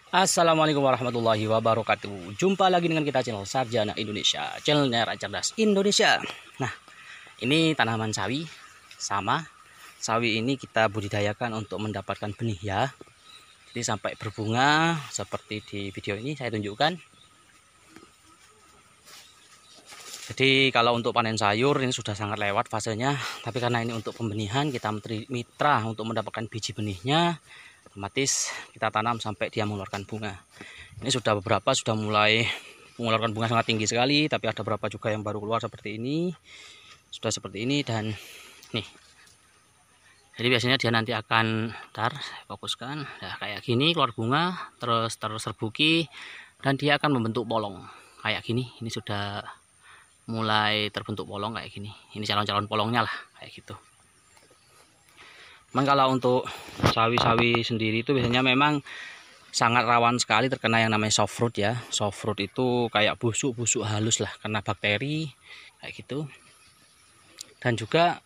Assalamualaikum warahmatullahi wabarakatuh. Jumpa lagi dengan kita channel Sarjana Indonesia, channelnya Cerdas Indonesia. Nah, ini tanaman sawi. Sama sawi ini kita budidayakan untuk mendapatkan benih ya. Jadi sampai berbunga seperti di video ini saya tunjukkan. Jadi kalau untuk panen sayur ini sudah sangat lewat fasenya, tapi karena ini untuk pembenihan, kita mitra untuk mendapatkan biji benihnya, otomatis kita tanam sampai dia mengeluarkan bunga. Ini sudah beberapa sudah mulai mengeluarkan bunga sangat tinggi sekali, tapi ada beberapa juga yang baru keluar seperti ini. Sudah seperti ini dan nih. Jadi biasanya dia nanti akan saya fokuskan ya, kayak gini keluar bunga, terus terserbuki dan dia akan membentuk polong kayak gini. Ini sudah mulai terbentuk polong kayak gini. Ini calon-calon polongnya lah kayak gitu. Memang kalau untuk sawi-sawi sendiri itu biasanya memang sangat rawan sekali terkena yang namanya soft fruit ya. Soft fruit itu kayak busuk-busuk halus lah, kena bakteri kayak gitu. Dan juga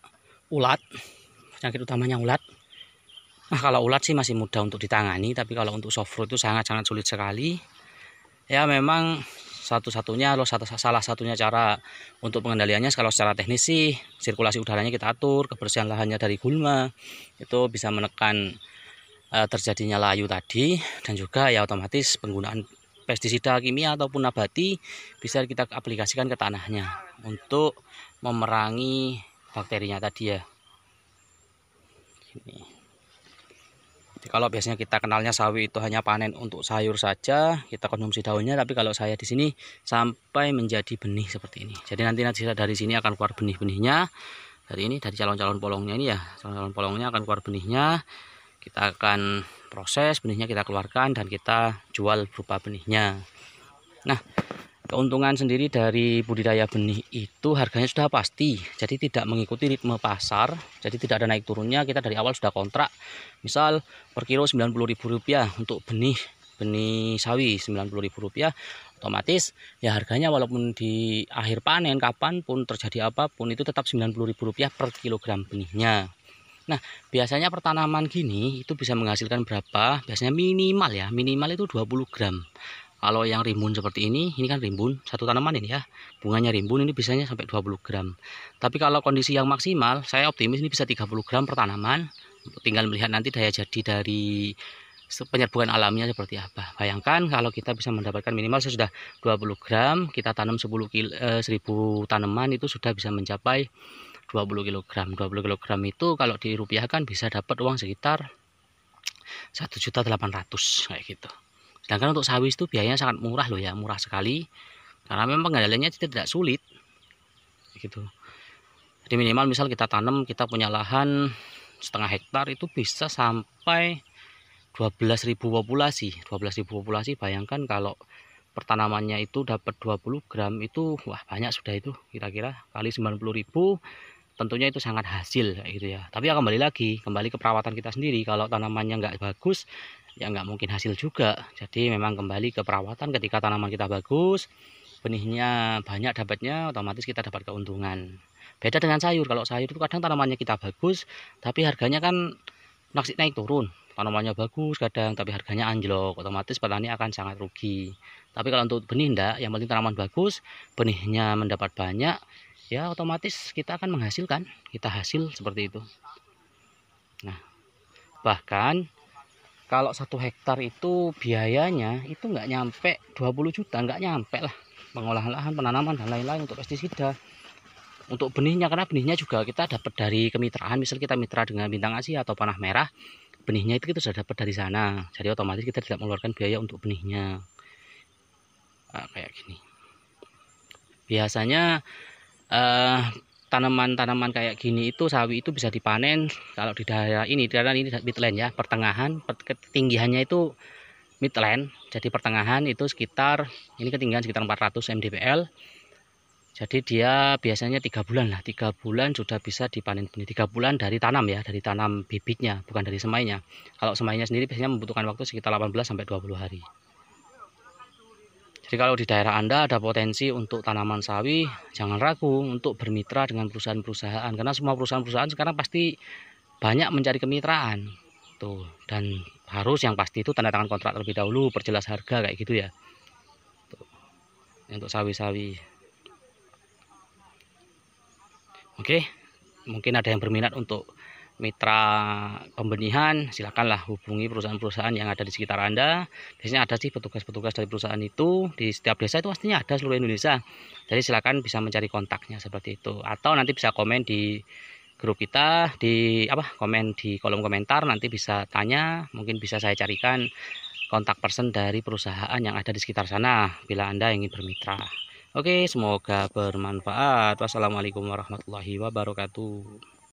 ulat, penyakit utamanya ulat. Nah, kalau ulat sih masih mudah untuk ditangani, tapi kalau untuk soft fruit itu sangat-sangat sulit sekali. Ya memang salah satunya cara untuk pengendaliannya kalau secara teknis sih sirkulasi udaranya kita atur, kebersihan lahannya dari gulma itu bisa menekan terjadinya layu tadi, dan juga ya otomatis penggunaan pestisida kimia ataupun nabati bisa kita aplikasikan ke tanahnya untuk memerangi bakterinya tadi ya. Ini. Kalau biasanya kita kenalnya sawi itu hanya panen untuk sayur saja, kita konsumsi daunnya, tapi kalau saya di sini sampai menjadi benih seperti ini. Jadi nanti dari sini akan keluar benih-benihnya. Dari calon-calon polongnya ini ya, calon-calon polongnya akan keluar benihnya. Kita akan proses benihnya, kita keluarkan dan kita jual berupa benihnya. Nah, keuntungan sendiri dari budidaya benih itu harganya sudah pasti, jadi tidak mengikuti ritme pasar, jadi tidak ada naik turunnya. Kita dari awal sudah kontrak, misal per kilo Rp90.000 untuk benih sawi Rp90.000, otomatis ya harganya walaupun di akhir panen kapanpun terjadi apapun itu tetap Rp90.000 per kilogram benihnya. Nah, biasanya pertanaman gini itu bisa menghasilkan berapa? Biasanya minimal itu 20 gram. Kalau yang rimbun seperti ini kan rimbun, satu tanaman ini ya, bunganya rimbun, ini biasanya sampai 20 gram. Tapi kalau kondisi yang maksimal, saya optimis ini bisa 30 gram per tanaman. Tinggal melihat nanti daya jadi dari penyerbukan alamnya seperti apa. Bayangkan kalau kita bisa mendapatkan minimal sudah 20 gram, kita tanam 10 tanaman itu sudah bisa mencapai 20 kg. 20 kg itu kalau dirupiahkan bisa dapat uang sekitar 1.800.000 kayak gitu. Sedangkan untuk sawi itu biayanya sangat murah loh ya, murah sekali. Karena memang pengendaliannya tidak sulit. Gitu. Jadi minimal misal kita tanam, kita punya lahan setengah hektar itu bisa sampai 12.000 populasi. 12.000 populasi, bayangkan kalau pertanamannya itu dapat 20 gram itu wah banyak sudah itu, kira-kira kali 90.000 tentunya itu sangat hasil kayak gitu ya. Tapi ya kembali ke perawatan kita sendiri. Kalau tanamannya nggak bagus ya nggak mungkin hasil juga. Jadi memang kembali ke perawatan. Ketika tanaman kita bagus, benihnya banyak dapatnya, otomatis kita dapat keuntungan. Beda dengan sayur. Kalau sayur itu kadang tanamannya kita bagus tapi harganya kan naik turun. Tanamannya bagus kadang tapi harganya anjlok, otomatis petani akan sangat rugi. Tapi kalau untuk benih enggak, yang penting tanaman bagus, benihnya mendapat banyak, ya otomatis kita akan menghasilkan, kita hasil seperti itu. Nah, bahkan kalau 1 hektar itu biayanya itu nggak nyampe 20 juta, nggak nyampe lah, pengolahan lahan, penanaman dan lain-lain untuk pestisida. Untuk benihnya, karena benihnya juga kita dapat dari kemitraan, misal kita mitra dengan Bintang Asia atau Panah Merah, benihnya itu kita sudah dapat dari sana, jadi otomatis kita tidak mengeluarkan biaya untuk benihnya. Nah, kayak gini biasanya tanaman-tanaman kayak gini itu sawi itu bisa dipanen kalau di daerah ini midland ya, pertengahan, ketinggiannya itu midland, jadi pertengahan itu sekitar, ini ketinggian sekitar 400 mdpl. Jadi dia biasanya 3 bulan lah, 3 bulan sudah bisa dipanen benih. 3 bulan dari tanam ya, dari tanam bibitnya, bukan dari semainya. Kalau semainya sendiri biasanya membutuhkan waktu sekitar 18-20 hari. Jadi kalau di daerah Anda ada potensi untuk tanaman sawi, jangan ragu untuk bermitra dengan perusahaan-perusahaan. Karena semua perusahaan-perusahaan sekarang pasti banyak mencari kemitraan. tuh. Dan harus yang pasti itu tanda tangan kontrak terlebih dahulu, perjelas harga kayak gitu ya tuh, untuk sawi-sawi. Oke, mungkin ada yang berminat untuk mitra pembenihan, silakanlah hubungi perusahaan-perusahaan yang ada di sekitar Anda. Biasanya ada sih petugas-petugas dari perusahaan itu di setiap desa, itu pastinya ada seluruh Indonesia. Jadi silakan bisa mencari kontaknya seperti itu, atau nanti bisa komen di grup kita, di komen di kolom komentar, nanti bisa tanya, mungkin bisa saya carikan kontak person dari perusahaan yang ada di sekitar sana bila Anda ingin bermitra. Oke, semoga bermanfaat. Wassalamualaikum warahmatullahi wabarakatuh.